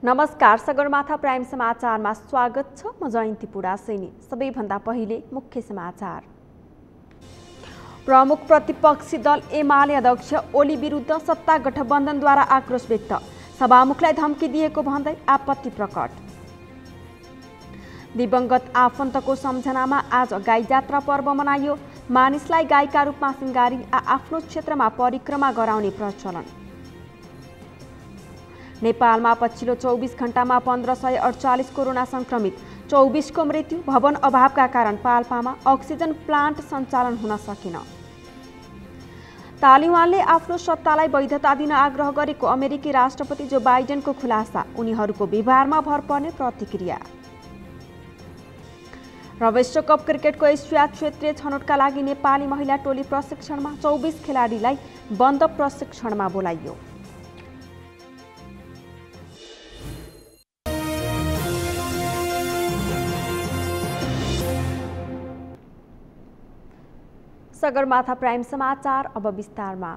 नमस्कार, सगरमाथा प्राइम समाचारमा स्वागत छ। म जयन्ती पुडासेनी। सबैभन्दा पहिले मुख्य समाचार। प्रमुख प्रतिपक्षी दल एमाले अध्यक्ष ओली विरुद्ध सत्ता गठबन्धनद्वारा आक्रोश व्यक्त। सभामुखलाई धम्की दिएको भन्दै आपत्ति प्रकट। दिवंगत आफन्तको सम्झनामा आज गाई जात्रा पर्व मनाइयो। मानिसलाई गाईका रूपमा सिंगारी आफ्नो क्षेत्रमा परिक्रमा गराउने प्रचलन। नेपालमा पछिल्लो 24 घण्टामा 1548 कोरोना संक्रमित, 24 को मृत्यु। भवन अभावका कारण पाल्पामा अक्सिजन प्लान्ट सञ्चालन हुन सकेन। तालिबानले आफ्नो सत्तालाई वैधता दिन आग्रह गरेको अमेरिकी राष्ट्रपति जो बाइडेनको खुलासा। उनीहरूको व्यवहारमा भर पर्ने प्रतिक्रिया। र विश्वकप क्रिकेटको एसिया क्षेत्रीय छनौटका लागि नेपाली महिला टोली प्रशिक्षणमा 24 खेलाडीलाई बन्द प्रशिक्षणमा बोलाइयो। सगरमाथा प्राइम समाचार अब विस्तारमा।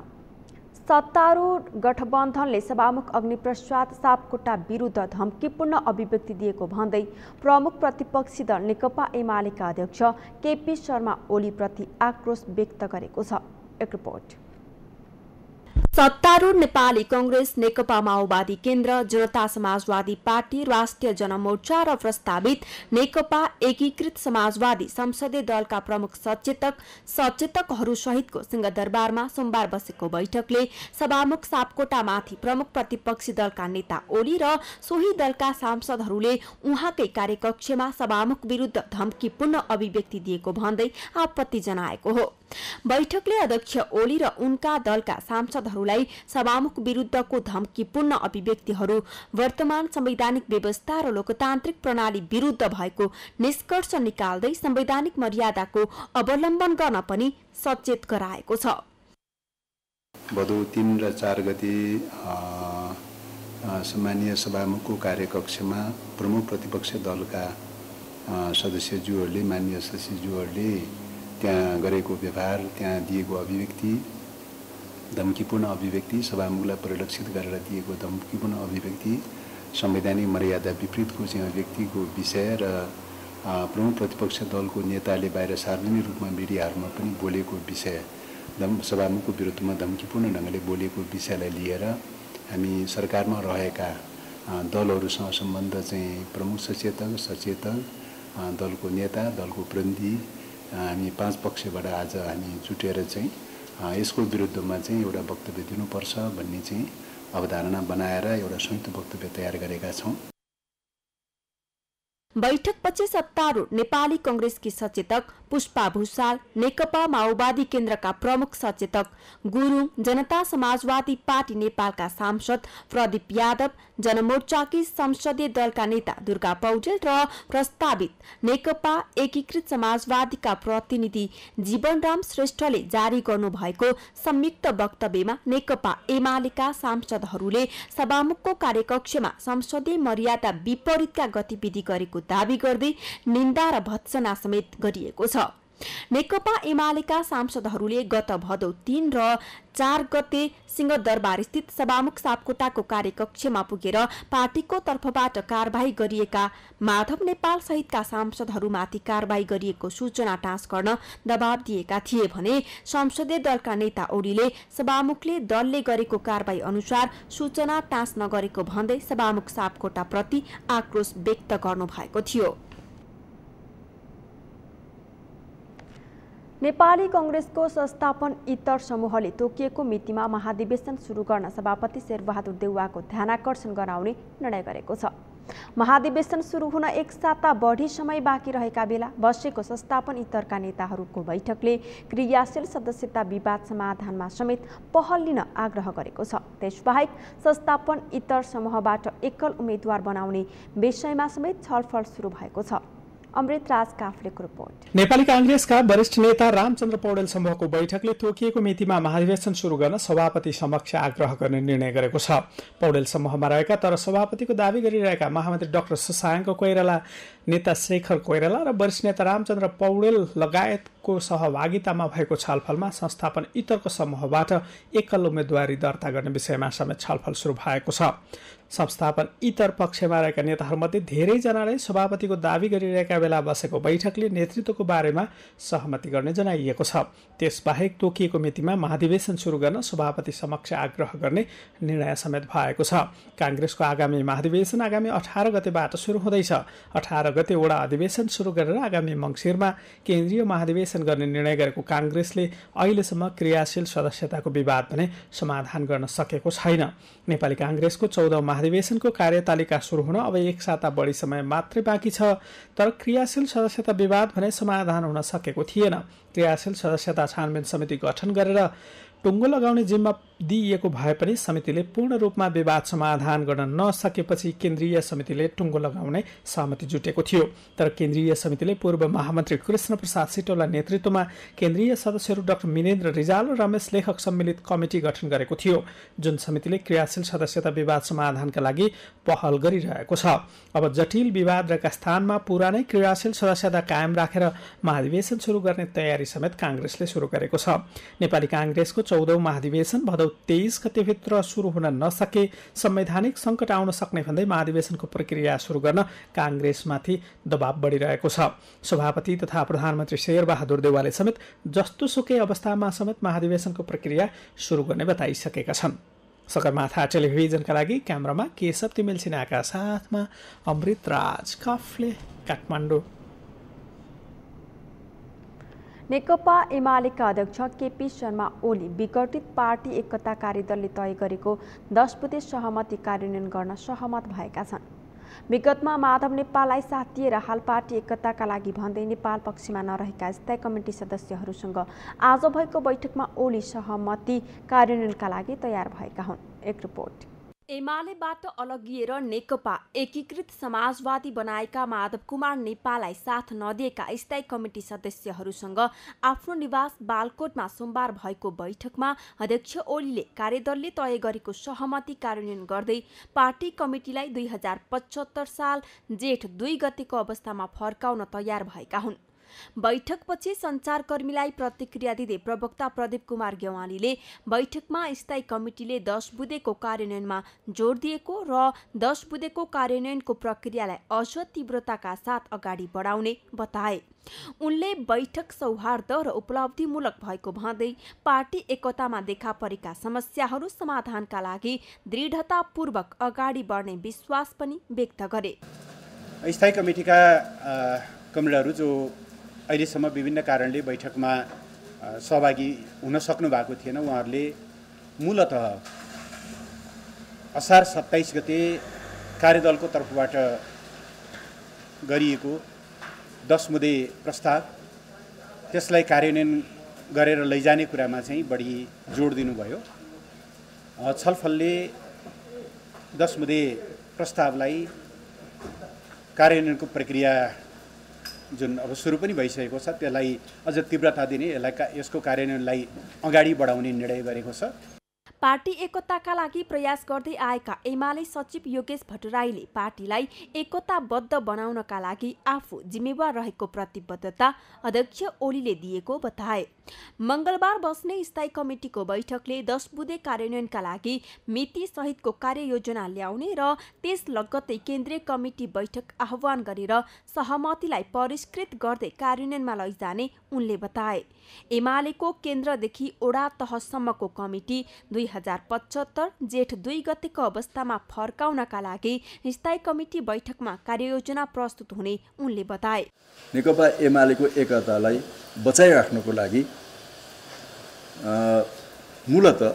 सत्तारूढ गठबन्धनले सभामुख अग्निप्रसाद सापकोटा विरुद्ध धम्कीपूर्ण अभिव्यक्ति दिएको भन्दै प्रमुख प्रतिपक्षी दल नेकपा एमालेका अध्यक्ष केपी शर्मा ओलीप्रति आक्रोश व्यक्त गरेको छ। एक रिपोर्ट। सत्तारूढ नेपाली कांग्रेस, नेकपा माओवादी केन्द्र, जनता समाजवादी पार्टी, राष्ट्रिय जनमोर्चा र प्रस्तावित नेकपा एकीकृत समाजवादी संसदीय दलका प्रमुख सचेतकहरू सहितको सिंहदरबारमा सोमबार बसेको बैठकले सभामुख सापकोटामाथि प्रमुख प्रतिपक्षी दलका नेता ओली र सोही दलका सांसदहरूले उहाँकै कार्यकक्षमा सभामुख विरुद्ध धम्कीपूर्ण अभिव्यक्ति दिएको भन्दै आपत्ति जनाएको हो। बैठकले अध्यक्ष ओली र उनका दलका सांसदहरूलाई सभामुख विरुद्धको धम्कीपूर्ण अभिव्यक्तिहरू वर्तमान संवैधानिक व्यवस्था र लोकतान्त्रिक प्रणाली विरुद्ध भएको निष्कर्ष निकाल्दै संवैधानिक मर्यादाको अवलम्बन गर्न पनि सचेत गराएको छ। भदौ 3 र 4 गते सम्मानीय सभामुखको कार्यकक्षमा प्रमुख प्रतिपक्ष दलका सदस्यज्यूहरूले, माननीय सदस्यज्यूहरूले त्यहाँ गरेको व्यवहार, त्यहाँ दिएको अभिव्यक्ति, धम्कीपूर्ण अभिव्यक्ति, सभामुखलाई परिलक्षित गरेर दिएको धम्कीपूर्ण अभिव्यक्ति, संवैधानिक मर्यादा विपरीतको चाहिँ अभिव्यक्तिको विषय र प्रमुख प्रतिपक्ष दलको नेताले बाहिर सार्वजनिक रूपमा मिडियाहरूमा पनि बोलेको विषय, सभामुखको विरुद्धमा धम्कीपूर्ण ढङ्गले बोलेको विषयलाई लिएर हामी सरकारमा रहेका दलहरूसँग सम्बन्ध चाहिँ प्रमुख सचेतक, दलको नेता, दलको प्रतिनिधि, हामी 5 पक्षबाट आज हामी जुटेर चाहिँ यसको विरुद्धमा चाहिँ एउटा वक्तव्य दिनुपर्छ भन्ने चाहिँ अवधारणा बनाएर एउटा संयुक्त वक्तव्य तयार गरेका छौँ। बैठकपछि सत्तारूढ नेपाली कांग्रेसकी सचेतक पुष्पा भूषाल, नेकपा माओवादी केन्द्रका प्रमुख सचेतक गुरुङ, जनता समाजवादी पार्टी नेपालका सांसद प्रदीप यादव, जनमोर्चाकी संसदीय दलका नेता दुर्गा पौडेल र प्रस्तावित नेकपा एकीकृत समाजवादीका प्रतिनिधि जीवनराम श्रेष्ठले जारी गर्नुभएको संयुक्त वक्तव्यमा नेकपा एमालेका सांसदहरूले सभामुखको कार्यकक्षमा संसदीय मर्यादा विपरीतका गतिविधि गरेको दावी गर्दै निन्दा र भत्सना समेत गरिएको छ। नेकपा एमालेका सांसदहरूले गत भदौ 3 र 4 गते सिंहदरबार स्थित सभामुख सापकोटाको कार्यकक्षमा पुगेर पार्टीको तर्फबाट कारबाही गरिएका माधव नेपाल सहितका सांसदहरूमाथि कारबाही गरिएको सूचना टाँस गर्न दबाव दिएका थिए भने संसदीय दलका नेता ओलीले सभामुखले दलले गरेको कारबाही अनुसार सूचना टाँस नगरेको भन्दै सभामुख सापकोटा प्रति आक्रोश व्यक्त गर्नु भएको थियो। नेपाली कांग्रेसको संस्थापन इतर समूहले तोकिएको मितिमा महाधिवेशन सुरु गर्न सभापति शेरबहादुर देउवाको ध्यानाकर्षण गराउने निर्णय गरेको छ। महाधिवेशन सुरु हुन 1 साता बढी समय बाँकी रहेका बेला बसेको संस्थापन इतरका नेताहरूको बैठकले क्रियाशील सदस्यता विवाद समाधानमा समेत पहल लिन आग्रह गरेको छ। त्यसबाहेक संस्थापन इतर समूहबाट एकल उम्मेद्वार बनाउने विषयमा समेत छलफल सुरु भएको छ। अमृत राज काफ्लेको रिपोर्ट। नेपाली कांग्रेसका वरिष्ठ नेता रामचन्द्र पौडेल समूहको बैठकले तोकिएको मितिमा महाधिवेशन सुरु गर्न सभापति समक्ष आग्रह गर्ने निर्णय गरेको छ। पौडेल समूहमा रहेका तर सभापतिको दावी गरिरहेका महामन्त्री डाक्टर शशाङ्क कोइराला, नेता शेखर कोइराला र वरिष्ठ नेता रामचन्द्र पौडेल लगायत को सहभागितामा भएको छलफलमा संस्थापन इतरको समूहबाट एकल उम्मेदवारी दर्ता गर्ने विषयमा समेत छलफल सुरु भएको छ। संस्थापन इतर पक्षमा रहेका नेताहरूमध्ये धेरैजनाले सभापतिको दावी गरिरहेका बेला बसेको बैठकले नेतृत्वको बारेमा सहमति गर्ने जनाइएको छ। त्यसबाहेक तोकिएको मितिमा महाधिवेशन सुरु गर्न सभापति समक्ष आग्रह गर्ने निर्णय समेत भएको छ। काङ्ग्रेसको आगामी महाधिवेशन आगामी 18 गतेबाट सुरु हुँदैछ। 18 गते वडा अधिवेशन सुरु गरेर आगामी मङ्सिरमा केन्द्रीय महाधिवेशन गर्ने निर्णय गरेको काङ्ग्रेसले अहिलेसम्म क्रियाशील सदस्यताको विवाद भने समाधान गर्न सकेको छैन। नेपाली काङ्ग्रेसको 14औं महाधिवेशनको कार्यतालिका सुरु हुन अब 1 साता बढी समय मात्रै बाँकी छ। तर क्रियाशील सदस्यता विवाद भने समाधान हुन सकेको थिएन। क्रियाशील सदस्यता छानबिन समिति गठन गरेर टुङ्गो लगाउने जिम्मा दिइएको भए पनि समितिले पूर्ण रूपमा विवाद समाधान गर्न नसकेपछि केन्द्रीय समितिले टुङ्गो लगाउने सहमति जुटेको थियो। तर केन्द्रीय समितिले पूर्व महामन्त्री कृष्ण प्रसाद सिटौला नेतृत्वमा केन्द्रीय सदस्यहरू डाक्टर मिनेन्द्र रिजाल र रमेश लेखक सम्मिलित कमिटी गठन गरेको थियो, जुन समितिले क्रियाशील सदस्यता विवाद समाधानका लागि पहल गरिरहेको छ। अब जटिल विवाद रहेका स्थानमा पुरानै क्रियाशील सदस्यता कायम राखेर महाधिवेशन सुरु गर्ने तयारी समेत काङ्ग्रेसले सुरु गरेको छ। नेपाली काङ्ग्रेसको 14औं महाधिवेशन भदौ 23 गतेभित्र सुरु हुन नसके संवैधानिक सङ्कट आउन सक्ने भन्दै महाधिवेशनको प्रक्रिया सुरु गर्न काङ्ग्रेसमाथि दबाव बढिरहेको छ। सभापति तथा प्रधानमन्त्री शेरबहादुर देउवाले समेत जस्तो सुकै अवस्थामा समेत महाधिवेशनको प्रक्रिया सुरु गर्ने बताइसकेका छन्। सगरमाथा टेलिभिजनका लागि क्यामेरामा केशव तिमेल सिन्हाका साथमा अमृत राज काफले, काठमाडौँ। नेकपा एमालेका अध्यक्ष केपी शर्मा ओली विघटित पार्टी एकता कार्यदलले तय गरेको 10 बुँदे सहमति कार्यान्वयन गर्न सहमत भएका छन्। विगतमा माधव नेपाललाई साथ दिएर हाल पार्टी एकताका लागि भन्दै नेपाल पक्षमा नरहेका स्थायी कमिटी सदस्यहरूसँग आज भएको बैठकमा ओली सहमति कार्यान्वयनका लागि तयार भएका हुन्। एक रिपोर्ट। एमालेबाट अलगिएर नेकपा एकीकृत समाजवादी बनाएका माधव कुमार नेपाललाई साथ नदिएका स्थायी कमिटी सदस्यहरूसँग आफ्नो निवास बालकोटमा सोमबार भएको बैठकमा अध्यक्ष ओलीले कार्यदलले तय गरेको सहमति कार्यान्वयन गर्दै पार्टी कमिटीलाई 2075 साल जेठ 2 गतेको अवस्थामा फर्काउन तयार भएका हुन्। बैठकपछि सञ्चारकर्मीलाई प्रतिक्रिया दिँदै प्रवक्ता प्रदीप कुमार गेवालीले बैठकमा स्थायी कमिटीले 10 बुँदेको कार्यान्वयनमा जोड दिएको र 10 बुँदेको कार्यान्वयनको प्रक्रियालाई अझ तीव्रताका साथ अगाडि बढाउने बताए। उनले बैठक सौहार्द र उपलब्धिमूलक भएको भन्दै पार्टी एकतामा देखा परेका समस्याहरू समाधानका लागि दृढतापूर्वक अगाडि बढ्ने विश्वास पनि व्यक्त गरे। स्थायी कमिटीका कमिटीहरू जो अहिलेसम्म विभिन्न कारणले बैठकमा सहभागी हुन सक्नु भएको थिएन, उहाँहरूले मूलतः असार 27 गते कार्यदलको तर्फबाट गरिएको 10 बुँदे प्रस्ताव त्यसलाई कार्यान्वयन गरेर लैजाने कुरामा चाहिँ बढी जोड दिनुभयो। छलफलले 10 बुँदे प्रस्तावलाई कार्यान्वयनको प्रक्रिया जुन अब सुरु पनि भइसकेको छ त्यसलाई अझ तीव्रता दिने, यसको कार्यान्वयनलाई अगाडि बढाउने निर्णय गरेको छ। पार्टी एकताका लागि प्रयास गर्दै आएका एमाले सचिव योगेश भट्टराईले पार्टीलाई एकताबद्ध बनाउनका लागि आफू जिम्मेवार रहेको प्रतिबद्धता अध्यक्ष ओलीले दिएको बताए। मंगलबार बस्ने स्थायी कमिटीको बैठकले 10 बुँदे कार्यान्वयनका लागि मिति सहितको कार्ययोजना ल्याउने र त्यस लगत्तै केन्द्रीय कमिटी बैठक आह्वान गरेर सहमतिलाई परिष्कृत गर्दै कार्यान्वयनमा लैजाने उनले बताए। एमालेको केन्द्रदेखि ओडा तहसम्मको कमिटी 2075 जेठ 2 गतेको अवस्थामा फर्काउनका लागि स्थायी कमिटी बैठकमा कार्ययोजना प्रस्तुत हुने उनले बताए। नेकपा एमालेको एकतालाई बचाइराख्नको लागि मूलतः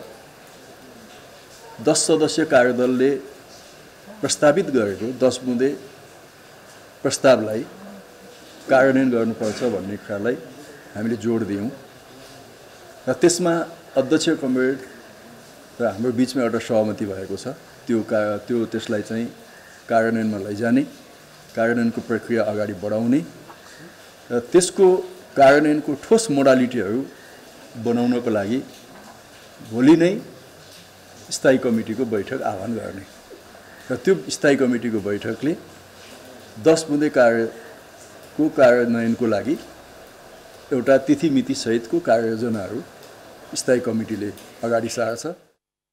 10 सदस्यीय कार्यदलले प्रस्तावित गरेको 10 बुँदे प्रस्तावलाई कार्यान्वयन गर्नुपर्छ भन्ने कुरालाई हामीले जोड दियौँ र त्यसमा अध्यक्ष कमिटी र हाम्रो बीचमा एउटा सहमति भएको छ। त्यसलाई चाहिँ कार्यान्वयनमा लैजाने, कार्यान्वयनको प्रक्रिया अगाडि बढाउने र त्यसको कार्यान्वयनको ठोस मोडालिटीहरू बनाउनको लागि भोलि नै स्थायी कमिटीको बैठक आह्वान गर्ने र त्यो स्थायी कमिटीको बैठकले 10 बुँदे कार्यको कार्यान्वयनको लागि एउटा तिथिमिति सहितको कार्ययोजनाहरू स्थायी कमिटीले अगाडि सार्छ।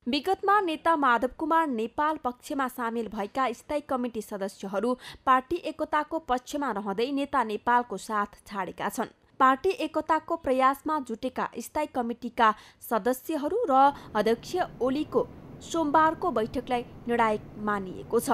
विगतमा नेता माधव कुमार नेपाल पक्षमा सामेल भएका स्थायी कमिटी सदस्यहरू पार्टी एकताको पक्षमा रहँदै नेता नेपालको साथ छाडेका छन्। पार्टी एकताको प्रयासमा जुटेका स्थायी कमिटीका सदस्यहरू र अध्यक्ष ओलीको सोमबारको बैठकलाई निर्णायक मानिएको छ।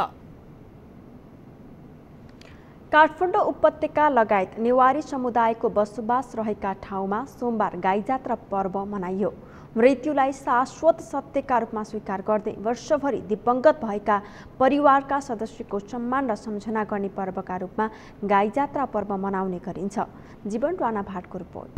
काठमाडौँ उपत्यका लगायत नेवारी समुदायको बसोबास रहेका ठाउँमा सोमबार गाईजात्रा पर्व मनाइयो। मृत्युलाई शाश्वत सत्यका रूपमा स्वीकार गर्दै वर्षभरि दिवंगत भएका परिवारका सदस्यको सम्मान र सम्झना गर्ने पर्वका रूपमा गाईजात्रा पर्व मनाउने गरिन्छ। जीवन राणा भाटको रिपोर्ट।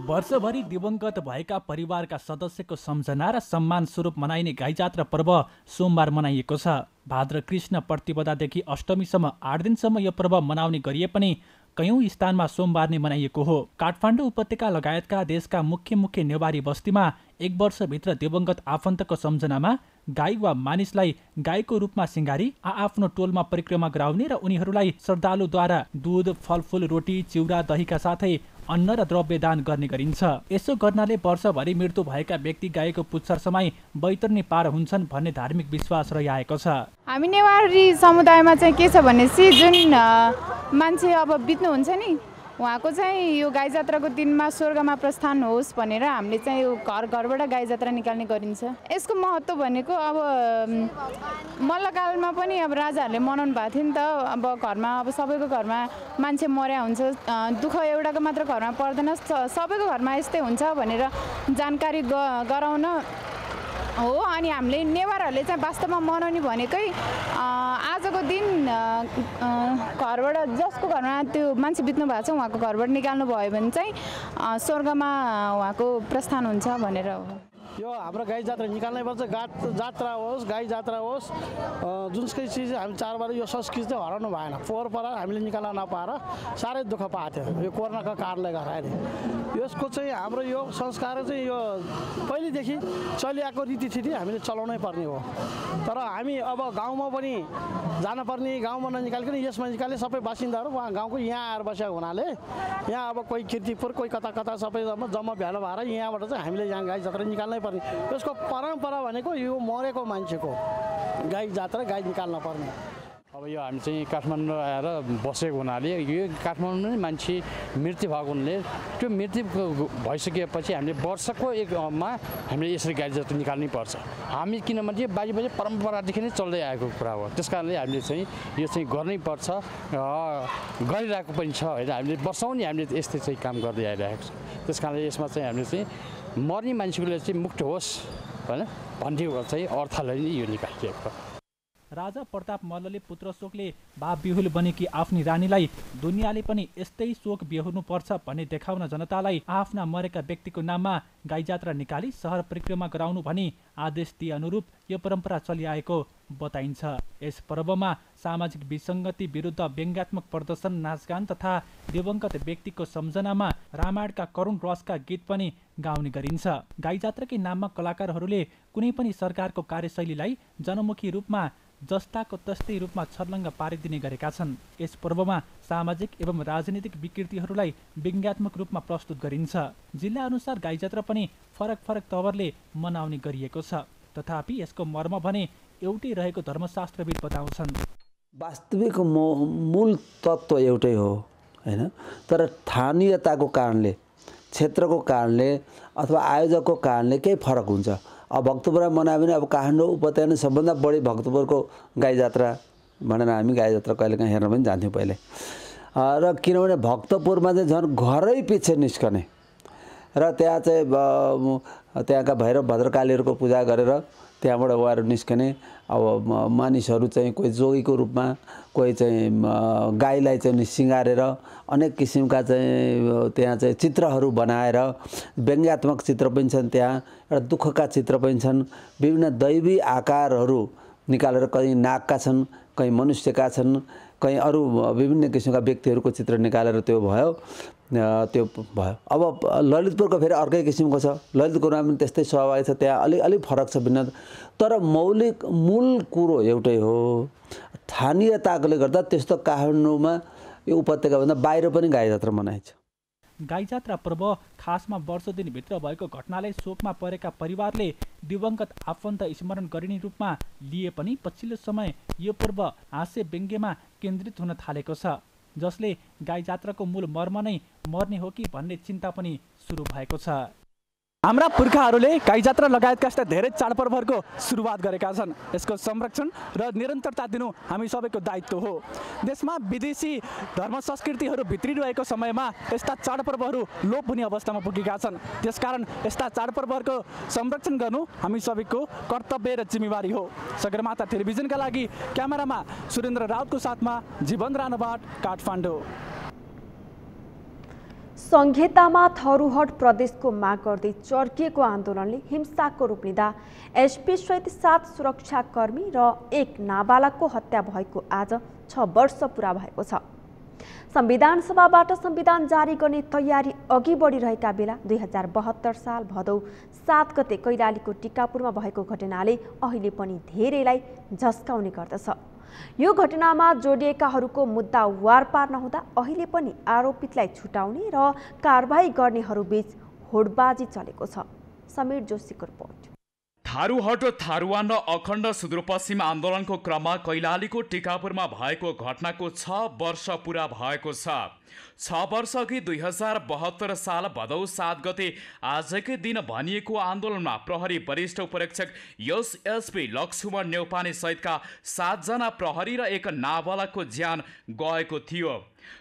वर्षभरि दिवंगत भएका परिवारका सदस्यको सम्झना र सम्मान स्वरूप मनाइने गाईजात्रा पर्व सोमबार मनाइएको छ। भाद्र कृष्ण प्रतिपदादेखि अष्टमीसम्म 8 दिनसम्म यो पर्व मनाउने गरिए पनि कयौं स्थानमा सोमबार नै मनाइएको हो। काठमाडौँ उपत्यका लगायतका देशका मुख्य नेवारी बस्तीमा 1 वर्षभित्र दिवंगत आफन्तको सम्झनामा गाई वा मानिसलाई गाईको रूपमा सिंगारी आफ्नो टोलमा परिक्रमा गराउने र उनीहरूलाई श्रद्धालुद्वारा दूध, फलफूल, रोटी, चिउरा, दहीका साथै अन्न र द्रव्य दान गर्ने गरिन्छ। यसो गर्नाले वर्षभरि मृत्यु भएका व्यक्ति गाईको पुच्छर समाई बैतरणी पार हुन्छन् भन्ने धार्मिक विश्वास रहिआएको छ। हामी नेवारी समुदायमा चाहिँ के छ भनेपछि जुन मान्छे अब बित्नुहुन्छ नि उहाँको चाहिँ यो गाई जात्राको दिनमा स्वर्गमा प्रस्थान होस् भनेर हामीले चाहिँ यो घरबाट गाई जात्रा निकाल्ने गरिन्छ। यसको महत्त्व भनेको अब मल्लकालमा पनि अब राजाहरूले मनाउनु भएको थियो नि त। अब घरमा अब सबैको घरमा मान्छे मर्या हुन्छ, दुःख एउटाको मात्र घरमा पर्दैन, सबैको घरमा यस्तै हुन्छ भनेर जानकारी गराउन हो। अनि हामीले नेवारहरूले चाहिँ वास्तवमा मनाउने भनेकै आजको दिन घरबाट जसको घरमा त्यो मान्छे बित्नु भएको छ उहाँको घरबाट निकाल्नु भयो भने चाहिँ स्वर्गमा उहाँको प्रस्थान हुन्छ भनेर हो। यो हाम्रो गाई जात्रा निकाल्नै पर्छ। जात्रा होस्, गाई जात्रा होस्, जुनसुकै चिज हामी चाडबाड यो संस्कृति चाहिँ हराउनु भएन। फोहोर पर हामीले निकाल्न नपाएर साह्रै दुःख पाएको थियो यो कोरोनाको कारणले गर्दाखेरि। यसको चाहिँ हाम्रो यो संस्कार चाहिँ यो पहिलेदेखि चलिआएको रीतिथिति हामीले चलाउनै पर्ने हो। तर हामी अब गाउँमा पनि जानुपर्ने, गाउँमा ननिकालिकन यसमा निकाले सबै बासिन्दाहरू उहाँ गाउँको यहाँ आएर बसेको हुनाले यहाँ अब कोही कीर्तिपुर, कोही कता कता सबै जम्मा भेला भएर यहाँबाट चाहिँ हामीले यहाँ गाई जात्रा निकाल्नै पर्ने। यसको परम्परा भनेको यो मरेको मान्छेको गाई जात्रा गाई निकाल्न पर्ने। अब यो हामी चाहिँ काठमाडौँ आएर बसेको हुनाले यो काठमाडौँ नै मान्छे मृत्यु भएको हुनाले त्यो मृत्यु भइसकेपछि हामीले वर्षको एकमा हामीले यसरी गाई जात्रा निकाल्नै पर्छ। हामी किनभने यो बाजे परम्परादेखि नै चल्दै आएको कुरा हो। त्यस कारणले हामीले चाहिँ यो चाहिँ गर्नै पर्छ, गरिरहेको पनि छ होइन। हामीले वर्षौनी हामीले यस्तै चाहिँ काम गर्दै आइरहेको छ। त्यस कारणले यसमा चाहिँ हामीले चाहिँ मर्ने मान्छेले चाहिँ मुक्त होस् होइन भन्ने चाहिँ अर्थलाई नै यो निकालिएको। राजा प्रताप मल्लले पुत्र शोकले बाप बिहुल बनेकी आफ्नी रानीलाई दुनियाँले पनि यस्तै शोक बेहोर्नुपर्छ भन्ने देखाउन जनतालाई आफ्ना मरेका व्यक्तिको नाममा गाई जात्रा निकाली सहर परिक्रमा गराउनु भनी आदेश दिए अनुरूप यो परम्परा चलिआएको बताइन्छ। यस पर्वमा सामाजिक विसङ्गति विरुद्ध व्यङ्ग्यात्मक प्रदर्शन, नाचगान तथा दिवंगत व्यक्तिको सम्झनामा रामायणका करुण रसका गीत पनि गाउने गरिन्छ। गाई जात्राकै नाममा कलाकारहरूले कुनै पनि सरकारको कार्यशैलीलाई जनमुखी रूपमा जस्ताको तस्तै रूपमा छर्लङ्ग पारिदिने गरेका छन्। यस पर्वमा सामाजिक एवं राजनीतिक विकृतिहरूलाई व्यङ्ग्यात्मक रूपमा प्रस्तुत गरिन्छ। जिल्ला अनुसार गाई जात्रा पनि फरक फरक तवरले मनाउने गरिएको छ। तथापि यसको मर्म भने एउटै रहेको धर्मशास्त्रविद बताउँछन्। वास्तविक मूल तत्त्व एउटै हो हैन, तर स्थानीयताको कारणले, क्षेत्रको कारणले अथवा आयोजकको कारणले केही फरक हुन्छ। अब भक्तपुरमा मनायो भने अब काठमाडौँ उपत्यका नै सबभन्दा बढी भक्तपुरको गाई जात्रा भनेर हामी गाई जात्रा कहिलेकाहीँ हेर्न पनि जान्थ्यौँ पहिले। र किनभने भक्तपुरमा चाहिँ झन् घरै पछि निस्कने र त्यहाँ चाहिँ त्यहाँका भैरव भद्रकालीहरूको पूजा गरेर त्यहाँबाट उहाँहरू निस्कने। अब मानिसहरू चाहिँ कोही जोगीको रूपमा, कोही चाहिँ गाईलाई चाहिँ सिँगारेर अनेक किसिमका चाहिँ त्यहाँ चाहिँ चित्रहरू बनाएर, व्यङ्ग्यात्मक चित्र पनि छन्, त्यहाँ एउटा दुःखका चित्र पनि छन्, विभिन्न दैवी आकारहरू निकालेर कहीँ नागका छन्, कहीँ मनुष्यका छन्, कहीँ अरू विभिन्न किसिमका व्यक्तिहरूको चित्र निकालेर त्यो भयो। त्यो भयो। अब ललितपुरको फेरि अर्कै किसिमको छ, ललितपुरमा पनि त्यस्तै सहभागी छ, त्यहाँ अलिक फरक छ भिन्न, तर मूल कुरो एउटै हो। स्थानीयताले गर्दा त्यस्तो काठमाडौँमा यो उपत्यकाभन्दा बाहिर पनि गाई जात्रा मनाइन्छ। गाई जात्रा पर्व खासमा वर्ष दिनभित्र भएको घटनाले शोकमा परेका परिवारले दिवंगत आफन्त स्मरण गरिने रूपमा लिए पनि पछिल्लो समय यो पर्व हास्य व्यङ्ग्यमा केन्द्रित हुन थालेको छ, जसले गाई जात्राको मूल मर्म नै मर्ने हो कि भन्ने चिन्ता पनि सुरु भएको छ। हाम्रा पुर्खाहरूले गाई जात्रा लगायतका यस्ता धेरै चाडपर्वहरूको सुरुवात गरेका छन्। यसको संरक्षण र निरन्तरता दिनु हामी सबैको दायित्व हो। देशमा विदेशी धर्म संस्कृतिहरू भित्रिरहेको समयमा यस्ता चाडपर्वहरू लोप हुने अवस्थामा पुगेका छन्। त्यसकारण यस्ता चाडपर्वहरूको संरक्षण गर्नु हामी सबैको कर्तव्य र जिम्मेवारी हो। सगरमाथा टेलिभिजनका लागि क्यामेरामा सुरेन्द्र राउतको साथमा जीवन राणाबाट काठमाडौँ। संहितामा थरुहट प्रदेशको माग गर्दै चर्किएको आन्दोलनले हिंसाको रूप लिँदा एसपी सहित 7 सुरक्षाकर्मी र 1 नाबालकको हत्या भएको आज 6 वर्ष पुरा भएको छ। संविधान सभाबाट संविधान जारी गर्ने तयारी अघि बढिरहेका बेला 2072 साल भदौ 7 गते कैलालीको टिकापुरमा भएको घटनाले अहिले पनि धेरैलाई झस्काउने गर्दछ। यो घटनामा जोडिएकाहरूको मुद्दा वारपार नहुँदा अहिले पनि आरोपितलाई छुटाउने र कारबाही गर्नेहरूबीच होडबाजी चलेको छ। समीर जोशीको रिपोर्ट। थारूहट थारूवान र अखण्ड सुदूरपश्चिम आन्दोलनको क्रममा कैलालीको टिकापुरमा भएको घटनाको 6 वर्ष पुरा भएको छ। 6 वर्ष अघि 2072 साल भदौ 7 गते आजकै दिन भनिएको आन्दोलनमा प्रहरी वरिष्ठ उपरीक्षक एसपी लक्ष्मण नेउपाने सहितका 7 जना प्रहरी र 1 नाबालकको ज्यान गएको थियो।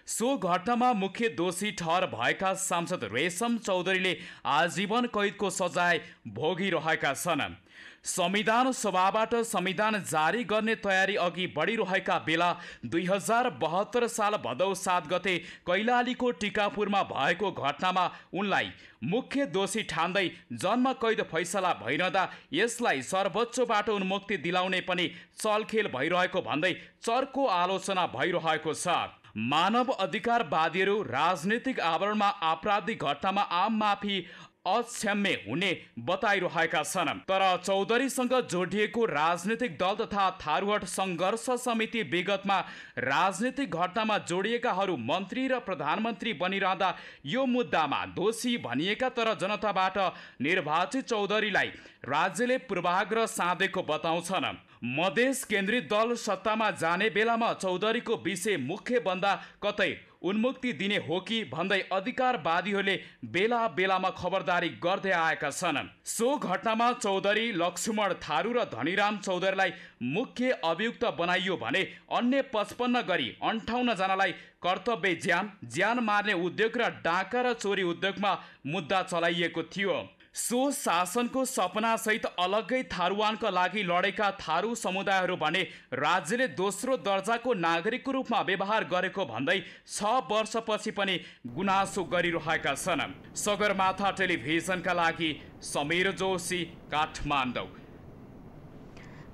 सो घटनामा मुख्य दोषी ठहर भएका सांसद रेशम चौधरीले आजीवन कैदको सजाय भोगिरहेका छन्। संविधान सभाबाट संविधान जारी गर्ने तयारी अघि बढिरहेका बेला 2072 साल भदौ 7 गते कैलालीको टिकापुरमा भएको घटनामा उनलाई मुख्य दोषी ठान्दै जन्म कैद फैसला भइरहँदा यसलाई सर्वोच्चबाट उन्मुक्ति दिलाउने पनि चलखेल भइरहेको भन्दै चर्को आलोचना भइरहेको छ। मानव अधिकारवादीहरू राजनीतिक आवरणमा आपराधिक घटनामा आम माफी अक्षम्य हुने बताइरहेका छन्। तर चौधरीसँग जोडिएको राजनीतिक दल तथा थारूहट सङ्घर्ष समिति विगतमा राजनीतिक घटनामा जोडिएकाहरू मन्त्री र प्रधानमन्त्री बनिरहँदा यो मुद्दामा दोषी भनिएका तर जनताबाट निर्वाचित चौधरीलाई राज्यले पूर्वाग्रह साधेको बताउँछन्। मधेस केन्द्रित दल सत्तामा जाने बेलामा चौधरीको विषय मुख्य भन्दा कतै उन्मुक्ति दिने हो कि भन्दै अधिकारवादीहरूले बेला बेलामा खबरदारी गर्दै आएका छन्। सो घटनामा चौधरी, लक्ष्मण थारू र धनीराम चौधरीलाई मुख्य अभियुक्त बनाइयो भने अन्य 55 गरी 58 जनालाई कर्तव्य ज्यान मार्ने उद्योग र डाका र चोरी उद्योगमा मुद्दा चलाइएको थियो। सो शासनको सपनासहित अलग्गै थारूवानका लागि लडेका थारू समुदायहरू भने राज्यले दोस्रो दर्जाको नागरिकको रूपमा व्यवहार गरेको भन्दै 6 वर्षपछि पनि गुनासो गरिरहेका छन्। सगरमाथा टेलिभिजनका लागि समीर जोशी, काठमाडौँ।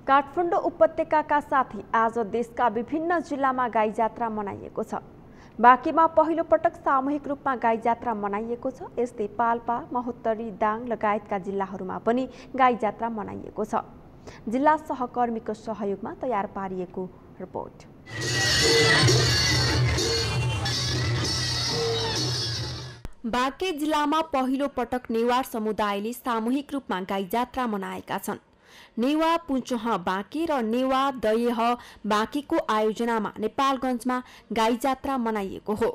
काठमाडौँ उपत्यकाका साथै आज देशका विभिन्न जिल्लामा गाई जात्रा मनाइएको छ। बाँकीमा पहिलो पटक सामूहिक रूपमा गाई जात्रा मनाइएको छ। यस्तै पाल्पा, महोत्तरी, दाङ लगायतका जिल्लाहरूमा पनि गाई जात्रा मनाइएको छ। जिल्ला सहकर्मीको सहयोगमा तयार पारिएको रिपोर्ट। बाँके जिल्लामा पहिलो पटक नेवार समुदायले सामूहिक रूपमा गाई जात्रा मनाएका छन्। नेवा पुञ्चोह बाँके र नेवा दयह बाँकेको आयोजनामा नेपालगञ्जमा गाई जात्रा मनाइएको हो।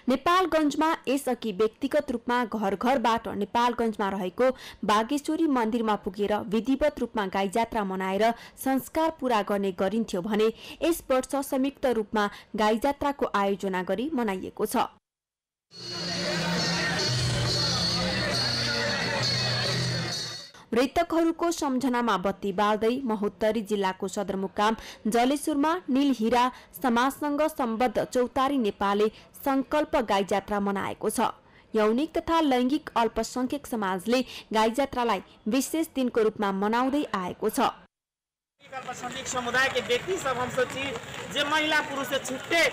नेपालगञ्जमा यसअघि व्यक्तिगत रूपमा घर घरबाट नेपालगञ्जमा रहेको बागेश्वरी मन्दिरमा पुगेर विधिवत रूपमा गाई जात्रा मनाएर संस्कार पूरा गर्ने गरिन्थ्यो भने यस वर्ष संयुक्त रूपमा गाई जात्राको आयोजना गरी मनाइएको छ। मृतकहरूको सम्झनामा बत्ती बाल्दै महोत्तरी जिल्लाको सदरमुकाम जलेश्वरमा नीलहीरा समाजसँग सम्बद्ध चौतारी नेपालले संकल्प गाई जात्रा मनाएको छ। यौनिक तथा लैंगिक अल्पसंख्यक समाजले गाई जात्रालाई विशेष दिनको रूपमा मनाउँदै आएको छ। अल्पसंख्यक समुदाय के व्यक्ति सब हम सोची जे महिला पुरुष से छुट्टे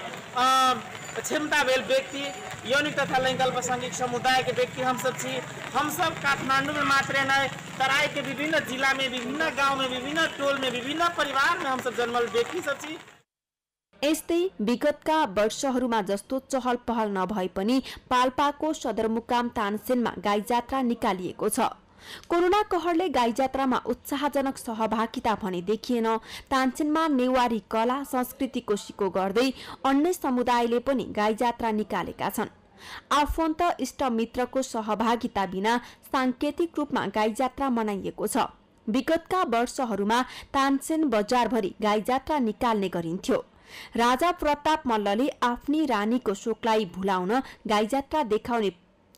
क्षमता भेल व्यक्ति यौनिक तथा लैंगिक अल्पसंख्यक समुदाय के व्यक्ति हम सब काठमांडू में मात्र नहीं, तराई के विभिन्न जिला में, विभिन्न गांव में, विभिन्न टोल में, विभिन्न परिवार में हम सब जन्मल व्यक्ति सब छी। यस्तै विगतका वर्षहरूमा जस्तो चहल पहल नभए पनि पाल्पाको सदरमुकाम तानसेनमा गाई जात्रा निकालिएको छ। कोरोना कहरले गाई जात्रामा उत्साहजनक सहभागिता भने देखिएन। तानसेनमा नेवारी कला संस्कृतिको सिको गर्दै अन्य समुदायले पनि गाई जात्रा निकालेका छन्। आफन्त इष्टमित्रको सहभागिता बिना सांकेतिक रूपमा गाई जात्रा मनाइएको छ। विगतका वर्षहरूमा तानसेन बजारभरि गाई जात्रा निकाल्ने गरिन्थ्यो। राजा प्रताप मल्लले आफ्नी रानीको शोकलाई भुलाउन गाई जात्रा देखाउने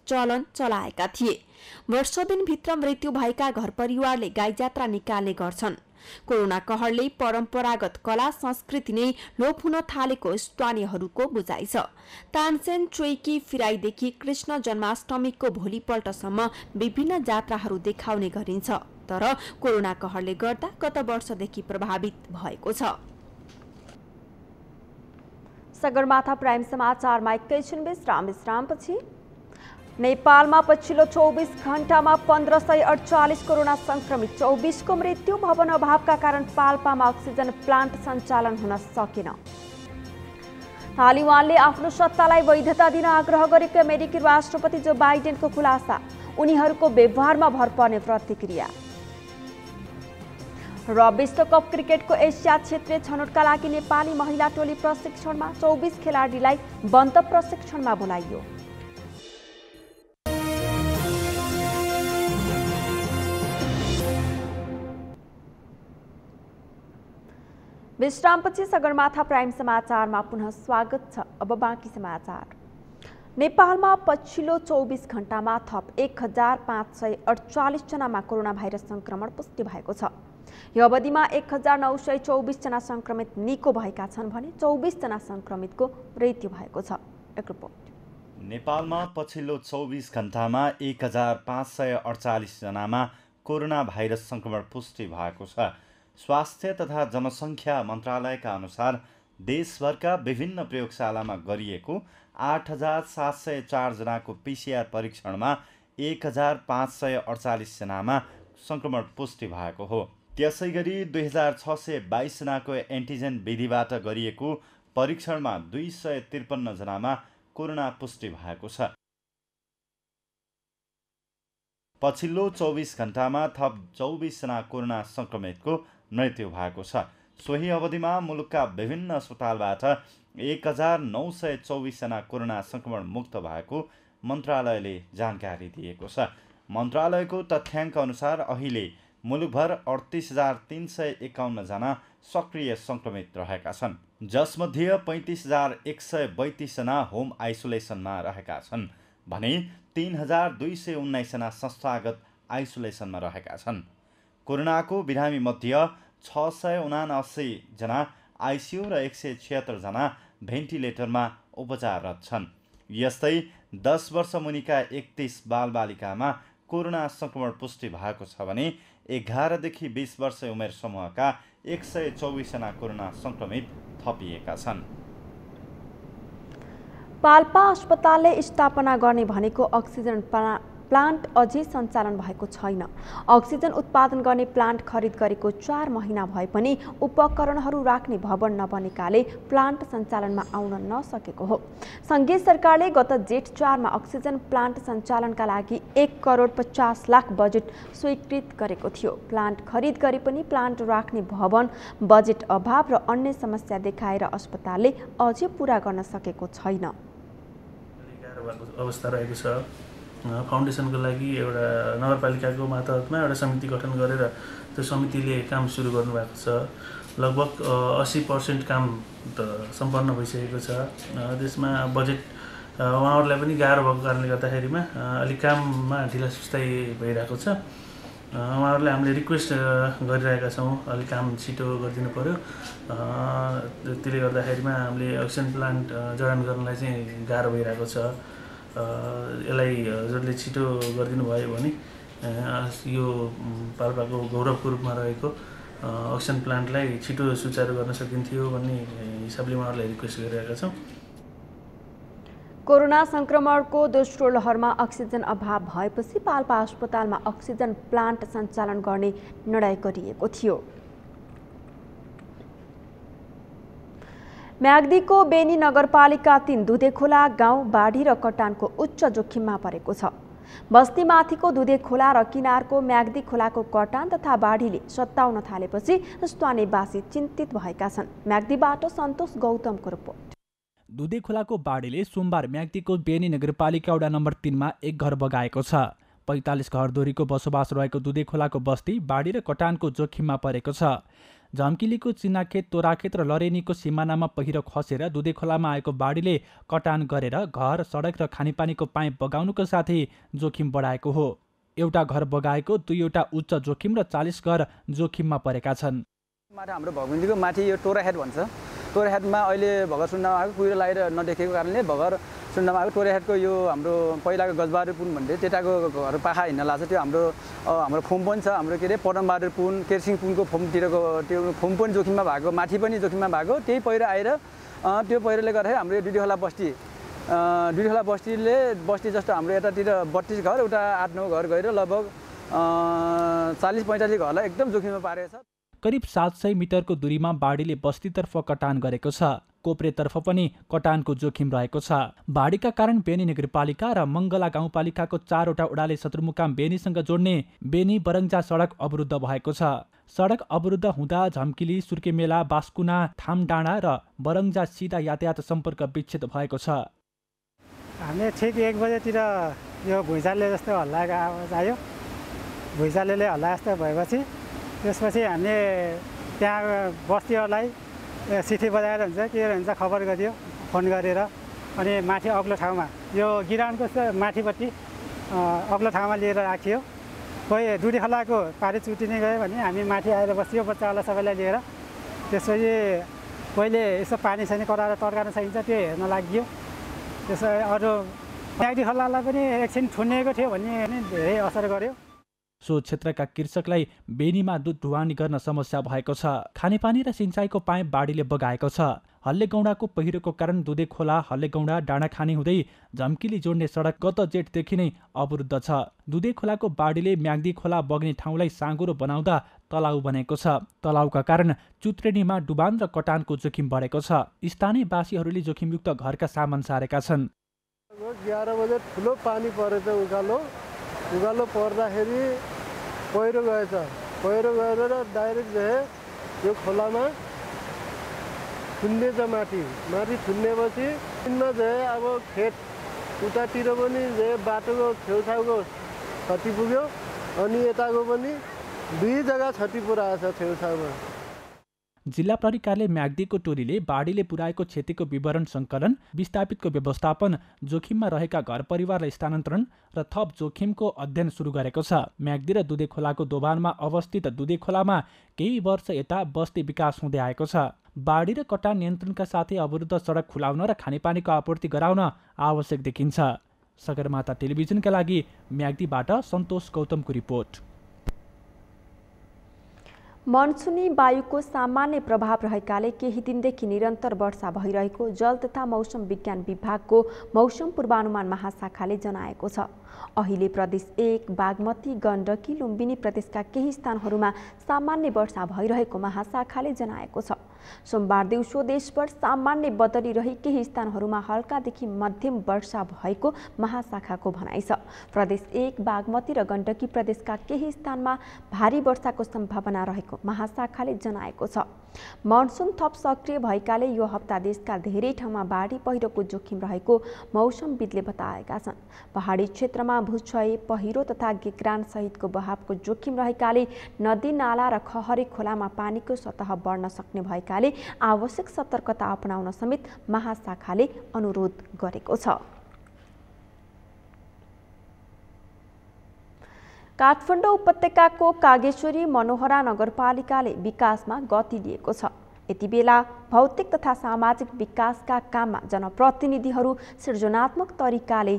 चलन चलाएका थिए। वर्ष दिनभित्र मृत्यु भएका घर परिवारले गाई जात्रा निकाल्ने गर्छन्। कोरोना कहरले परम्परागत कला संस्कृति नै लोप हुन थालेको स्थानीयहरूको बुझाइ छ। तानसेन चोइकी फिराईदेखि कृष्ण जन्माष्टमीको भोलिपल्टसम्म विभिन्न जात्राहरू देखाउने गरिन्छ। तर कोरोना कहरले गर्दा गत वर्षदेखि प्रभावित भएको छ। सगरमाथा प्राइम समाचारमा एकैछिन विश्रामपछि नेपालमा पछिल्लो 24 घण्टामा 1548 कोरोना संक्रमित, 24 को मृत्यु। भवन अभावका कारण पाल्पामा अक्सिजन प्लान्ट सञ्चालन हुन सकेन। तालिबानले आफ्नो सत्तालाई वैधता दिन आग्रह गरेको अमेरिकी राष्ट्रपति जो बाइडेनको खुलासा, उनीहरूको व्यवहारमा भर पर्ने प्रतिक्रिया। र विश्वकप क्रिकेटको एसिया क्षेत्रीय छनौटका लागि नेपाली महिला टोली प्रशिक्षणमा, 24 खेलाडीलाई बन्द प्रशिक्षणमा बोलाइयो। विश्रामपछि सगरमाथा प्राइम समाचारमा पुनः स्वागत छ। अब बाँकी समाचार। नेपालमा पछिल्लो 24 घण्टामा थप 1548 जनामा कोरोना भाइरस संक्रमण पुष्टि भएको छ। यो अवधिमा 1924 जना संक्रमित निको भएका छन् भने 24 जना संक्रमितको मृत्यु भएको छ। एक रिपोर्ट। नेपालमा पछिल्लो 24 घण्टामा 1548 जनामा कोरोना भाइरस संक्रमण पुष्टि भएको छ। स्वास्थ्य तथा जनसङ्ख्या मन्त्रालयका अनुसार देशभरका विभिन्न प्रयोगशालामा गरिएको 8704 जनाको पीसीआर परीक्षणमा 1548 जनामा संक्रमण पुष्टि भएको हो। त्यसैगरी 2622 जनाको एन्टिजेन विधिबाट गरिएको परीक्षणमा 253 जनामा कोरोना पुष्टि भएको छ। पछिल्लो 24 घण्टामा थप 24 जना कोरोना संक्रमितको मृत्यु भएको छ। सोही अवधिमा मुलुकका विभिन्न अस्पतालबाट 1924 जना कोरोना संक्रमण मुक्त भएको मन्त्रालयले जानकारी दिएको छ। मन्त्रालयको तथ्याङ्क अनुसार अहिले मुलुकभर 38,351 जना सक्रिय संक्रमित रहेका छन्, जसमध्ये 35,132 जना होम आइसोलेसनमा रहेका छन् भने 3,219 जना संस्थागत आइसोलेसनमा रहेका छन्। कोरोनाको बिरामी मध्ये 679 जना आइसियु र 176 जना भेन्टिलेटरमा उपचाररत छन्। यस्तै 10 वर्ष मुनिका 31 बालबालिकामा कोरोना संक्रमण पुष्टि भएको छ भने 11 देखि 20 वर्ष उमेर समूहका 124 जना कोरोना संक्रमित थपिएका छन्। पाल्पा अस्पतालले स्थापना गर्ने भनेको अक्सिजन प्लान्ट अझै सञ्चालन भएको छैन। अक्सिजन उत्पादन गर्ने प्लान्ट खरिद गरेको 4 महिना भए पनि उपकरणहरू राख्ने भवन नबनेकाले प्लान्ट सञ्चालनमा आउन नसकेको हो। सङ्घीय सरकारले गत जेठ 4 मा अक्सिजन प्लान्ट सञ्चालनका लागि 1,50,00,000 बजेट स्वीकृत गरेको थियो। प्लान्ट खरिद गरे पनि प्लान्ट राख्ने भवन, बजेट अभाव र अन्य समस्या देखाएर अस्पतालले अझै पूरा गर्न सकेको छैन। अवस्था रहेको छ। फाउन्डेसनको लागि एउटा नगरपालिकाको मातहतमा एउटा समिति गठन गरेर त्यो समितिले काम सुरु गर्नुभएको छ। लगभग 80% काम त सम्पन्न भइसकेको छ। त्यसमा बजेट उहाँहरूलाई पनि गाह्रो भएको कारणले गर्दाखेरिमा अलिक काममा ढिला सुस्ताइ भइरहेको छ। उहाँहरूलाई हामीले रिक्वेस्ट गरिरहेका छौँ, अलिक काम छिटो गरिदिनु पर्यो। त्यसले गर्दाखेरिमा हामीले अक्सिजन प्लान्ट जडान गर्नलाई चाहिँ गाह्रो भइरहेको छ। यसलाई हजुरले छिटो गरिदिनु भयो भने यो पाल्पाको गौरवको रूपमा रहेको अक्सिजन प्लान्टलाई छिटो सुचारू गर्न सकिन्थ्यो भन्ने हिसाबले उहाँहरूलाई रिक्वेस्ट गरिरहेका छौँ। कोरोना संक्रमणको दोस्रो लहरमा अक्सिजन अभाव भएपछि पाल्पा अस्पतालमा अक्सिजन प्लान्ट सञ्चालन गर्ने निर्णय गरिएको थियो। म्याग्दीको बेनी नगरपालिका 3 दुधेखोला गाउँ बाढी र कटानको उच्च जोखिममा परेको छ। बस्तीमाथिको दुधेखोला र किनारको म्याग्दी खोलाको कटान तथा बाढीले सताउन थालेपछि स्थानीयवासी चिन्तित भएका छन्। म्याग्दीबाट सन्तोष गौतमको रिपोर्ट। दुधेखोलाको बाढीले सोमबार म्याग्दीको बेनी नगरपालिका वडा नम्बर 3 मा एक घर बगाएको छ। 45 घरधुरीको बसोबास रहेको दुधेखोलाको बस्ती बाढी र कटानको जोखिममा परेको छ। झम्किलीको चिनाखेत, तोराखेत र लरेनीको सिमानामा पहिरो खसेर दुधेखोलामा आएको बाढीले कटान गरेर घर, सडक र खानेपानीको पाइप बगाउनुको साथै जोखिम बढाएको हो। एउटा घर बगाएको, 2वटा उच्च जोखिम र 40 घर जोखिममा परेका छन्। हाम्रो भगवन्तीको माथि यो टोराखेत भन्छ। टोराखेतमा अहिले भगर सुन्नमा आएको कुहिरो लागेर नदेखेको कारणले भगर सुन्नमा आएको टोराखेतको यो हाम्रो पहिलाको गजबहादुर पुन भन्ने त्यताको घर पाखा हिँड्न लाग्छ। त्यो हाम्रो फोम पनि छ, हाम्रो के अरे पदमबहादुर पुन, केरसिङ पुनको फोमतिरको त्यो फोम पनि जोखिममा भएको, माथि पनि जोखिममा भएको। त्यही पहिरो आएर त्यो पहिरोले गर्दाखेरि हाम्रो यो दुधेखोला बस्ती जस्तो हाम्रो यतातिर 32 घर, उता 8-9 घर गएर लगभग 40-45 घरलाई एकदम जोखिममा पारेको छ। करिब 700 मिटरको दूरीमा बाढीले बस्तीतर्फ कटान गरेको छ। कोप्रेतर्फ पनि कटानको जोखिम रहेको छ। बाढीका कारण बेनी नगरपालिका र मङ्गला गाउँपालिकाको 4वटा वडाले सदरमुकाम बेनीसँग जोड्ने बेनी बरङ्जा सडक अवरुद्ध भएको छ। सडक अवरुद्ध हुँदा झम्किली, सुर्केमेला, बास्कुना, थामडाँडा र बरङ्जा सिधा यातायात सम्पर्क विच्छेद भएको छ। हामीले ठिक 1 बजेतिर यो भुइँचालोले जस्तो हल्लाएको आवाज आयो। भुइँचालोले हल्ला जस्तो भएपछि त्यसपछि हामीले त्यहाँ बस्तीहरूलाई सिटी बजाएर हुन्छ के हुन्छ खबर गरियो फोन गरेर। अनि माथि अग्लो ठाउँमा यो गिरानको माथिपट्टि अग्लो ठाउँमा लिएर राखियो। कोही दुधेखोलाको पारी चुटिने गयो भने हामी माथि आएर बसियो बच्चाहरूलाई सबैलाई लिएर। त्यसपछि पहिले यसो पानी सानी कराएर तर्काउन सकिन्छ त्यो हेर्न लाग्यो। त्यसो अरू म्याग्दी खोलालाई पनि एकछिन थुनिएको थियो भन्ने धेरै असर गर्यो। सो क्षेत्रका कृषकलाई बेनीमा दुध ढुवानी गर्न समस्या भएको छ। खानेपानी र सिंचाइको पाइप बाढीले बगाएको छ। हल्लेगौँडाको पहिरोको कारण दुधेखोला, हल्लेगौँडा, डाँडाखानी हुँदै झम्किली जोड्ने सडक गत जेठदेखि नै अवरुद्ध छ। दुधेखोलाको बाढीले म्याग्दी खोला बग्ने ठाउँलाई साँगुरो बनाउँदा तलाउ बनेको छ। तलाउका कारण चुत्रेनीमा डुबान र कटानको जोखिम बढेको छ। स्थानीयवासीहरूले जोखिमयुक्त घरका सामान सारेका छन्। 11 बजे ठुलो पानी परेछ। उकालो पर्दाखेरि पहिरो गएछ। पहिरो गएर डाइरेक्ट यो खोलामा थुन्नेछ। माथि थुन्नेपछि अब खेत उतातिर पनि बाटोको छेउछाउको क्षति पुग्यो। अनि यताको पनि 2 जग्गा क्षति पुऱ्याएछ छेउछाउमा। जिल्ला प्रहरी कार्यालय म्याग्दीको टोलीले बाढीले पुर्याएको क्षतिको विवरण सङ्कलन, विस्थापितको व्यवस्थापन, जोखिममा रहेका घर परिवारलाई स्थानान्तरण र थप जोखिमको अध्ययन सुरु गरेको छ। म्याग्दी र दुधेखोलाको दोभानमा अवस्थित दुधेखोलामा केही वर्ष यता बस्ती विकास हुँदै आएको छ। बाढी र कटान नियन्त्रणका साथै अवरुद्ध सडक खुलाउन र खानेपानीको आपूर्ति गराउन आवश्यक देखिन्छ। सगरमाथा टेलिभिजनका लागि म्याग्दीबाट सन्तोष गौतमको रिपोर्ट। मनसुनी वायुको सामान्य प्रभाव रहेकाले केही दिनदेखि निरन्तर वर्षा भइरहेको जल तथा मौसम विज्ञान विभागको मौसम पूर्वानुमान महाशाखाले जनाएको छ। अहिले प्रदेश 1, बागमती, गण्डकी, लुम्बिनी प्रदेशका केही स्थानहरूमा सामान्य वर्षा भइरहेको महाशाखाले जनाएको छ। सोमबार दिउँसो देशभर सामान्य बदली रही केही स्थानहरूमा हल्कादेखि मध्यम वर्षा भएको महाशाखाको भनाइ छ। प्रदेश 1, बागमती र गण्डकी प्रदेशका केही स्थानमा भारी वर्षाको सम्भावना रहेको महाशाखाले जनाएको छ। मनसुन थप सक्रिय भएकाले यो हप्ता देशका धेरै ठाउँमा बाढी पहिरोको जोखिम रहेको मौसमविदले बताएका छन्। पहाडी क्षेत्रमा भूक्षय, पहिरो तथा गेग्रान सहितको बहावको जोखिम रहेकाले नदी नाला र खहरे खोलामा पानीको सतह बढ्न सक्ने भएकाले आवश्यक सतर्कता अपनाउन समेत महाशाखाले अनुरोध गरेको छ। काठमाडौँ उपत्यकाको कागेश्वरी मनोहरा नगरपालिकाले विकासमा गति लिएको छ। यति बेला भौतिक तथा सामाजिक विकासका काममा जनप्रतिनिधिहरू सृजनात्मक तरिकाले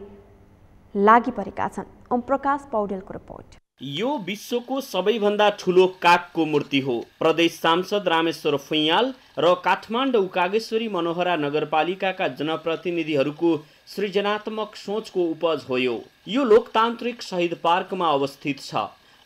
लागि परेका छन्। ओमप्रकाश पौडेलको रिपोर्ट। यो विश्वको सबैभन्दा ठुलो कागको मूर्ति हो। प्रदेश सांसद रामेश्वर फैयाल र काठमाडौँ कागेश्वरी मनोहरा नगरपालिकाका जनप्रतिनिधिहरूको सृजनात्मक सोचको उपज हो। यो लोकतान्त्रिक शहीद पार्कमा अवस्थित छ।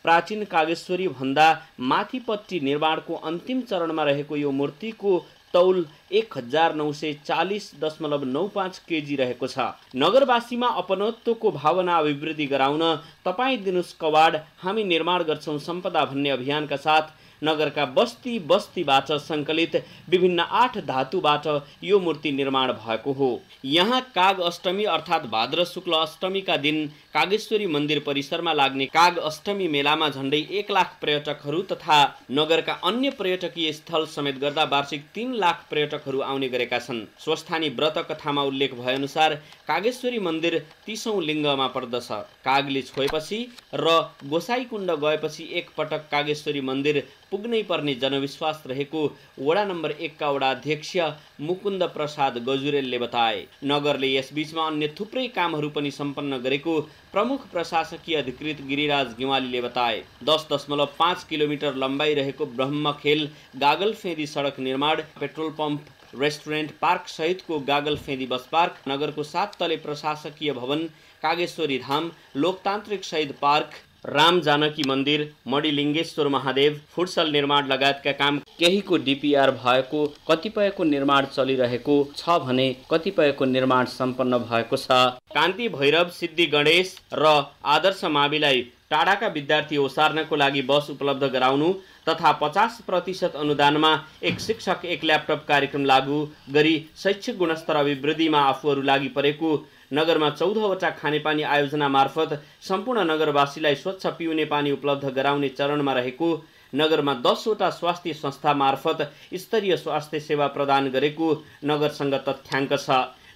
प्राचीन कागेश्वरी भन्दा माथिपट्टि निर्माणको अन्तिम चरणमा रहेको यो मूर्तिको तौल 1940.95 केजी रहेको छ। नगरवासीमा अपनत्वको भावना अभिवृद्धि गराउन तपाईँ दिनुस् कवाड हामी निर्माण गर्छौं सम्पदा भन्ने अभियानका साथ नगरका बस्ती बस्तीबाट सङ्कलित विभिन्न 8 धातुबाट यो मूर्ति निर्माण भएको हो। यहाँ काग अष्टमी अर्थात् भाद्र शुक्ल अष्टमीका दिन कागेश्वरी मन्दिर परिसरमा लाग्ने काग अष्टमी मेलामा झण्डै 1 लाख पर्यटकहरू तथा नगरका अन्य पर्यटकीय स्थल समेत गर्दा वार्षिक 3 लाख पर्यटकहरू आउने गरेका छन्। स्वस्थानी व्रत कथामा उल्लेख भएअनुसार कागेश्वरी मन्दिर 30औं लिङ्गमा पर्दछ। कागले छोएपछि र गोसाईकुण्ड गएपछि एक पटक कागेश्वरी मन्दिर पुग्नै पर्ने जनविश्वास रहेको वडा नम्बर 1 का वडा अध्यक्ष मुकुन्द प्रसाद गजुरेलले बताए। नगरले यसबीचमा अन्य थुप्रै कामहरू पनि सम्पन्न गरेको प्रमुख प्रशासकीय अधिकृत गिरिराज गिवालीले बताए। 10.5 किलोमिटर लम्बाइ रहेको ब्रह्मखेल गागल फेदी सडक निर्माण, पेट्रोल पम्प, रेस्टुरेन्ट, पार्क सहितको गागल फेदी बस पार्क, नगरको 7 तले प्रशासकीय भवन, कागेश्वरी धाम, लोकतान्त्रिक शहीद पार्क, राम जानकी मन्दिर, मणिलिङ्गेश्वर महादेव, फुटसल निर्माण लगायतका काम केहीको डीपीआर भएको, कतिपयको निर्माण चलिरहेको छ भने कतिपयको निर्माण सम्पन्न भएको छ। कान्ति भैरव, सिद्धि गणेश र आदर्श माविलाई टाढाका विद्यार्थी ओसार्नको लागि बस उपलब्ध गराउनु तथा 50% अनुदानमा एक शिक्षक एक ल्यापटप कार्यक्रम लागू गरी शैक्षिक गुणस्तर अभिवृद्धिमा आफूहरू लागि परेको, नगरमा 14वटा खानेपानी आयोजना मार्फत सम्पूर्ण नगरवासीलाई स्वच्छ पिउने पानी उपलब्ध गराउने चरणमा रहेको, नगरमा 10वटा स्वास्थ्य संस्था मार्फत स्तरीय स्वास्थ्य सेवा प्रदान गरेको नगरसँग तथ्याङ्क छ।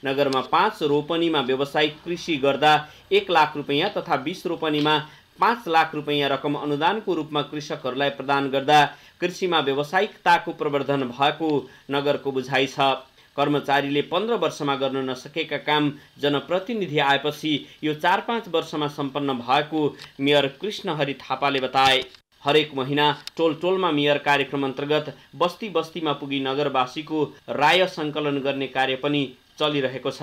नगरमा 5 रोपनीमा व्यावसायिक कृषि गर्दा 1 लाख रुपैयाँ तथा 20 रोपनीमा 5 लाख रुपैयाँ रकम अनुदानको रूपमा कृषकहरूलाई प्रदान गर्दा कृषिमा व्यावसायिकताको प्रवर्धन भएको नगरको बुझाइ छ। कर्मचारीले 15 वर्षमा गर्न नसकेका काम जनप्रतिनिधि आएपछि यो 4-5 वर्षमा सम्पन्न भएको मेयर कृष्णहरि थापाले बताए। हरेक महिना टोल टोलमा मेयर कार्यक्रम अन्तर्गत बस्ती बस्तीमा पुगी नगरवासीको राय सङ्कलन गर्ने कार्य पनि चलिरहेको छ।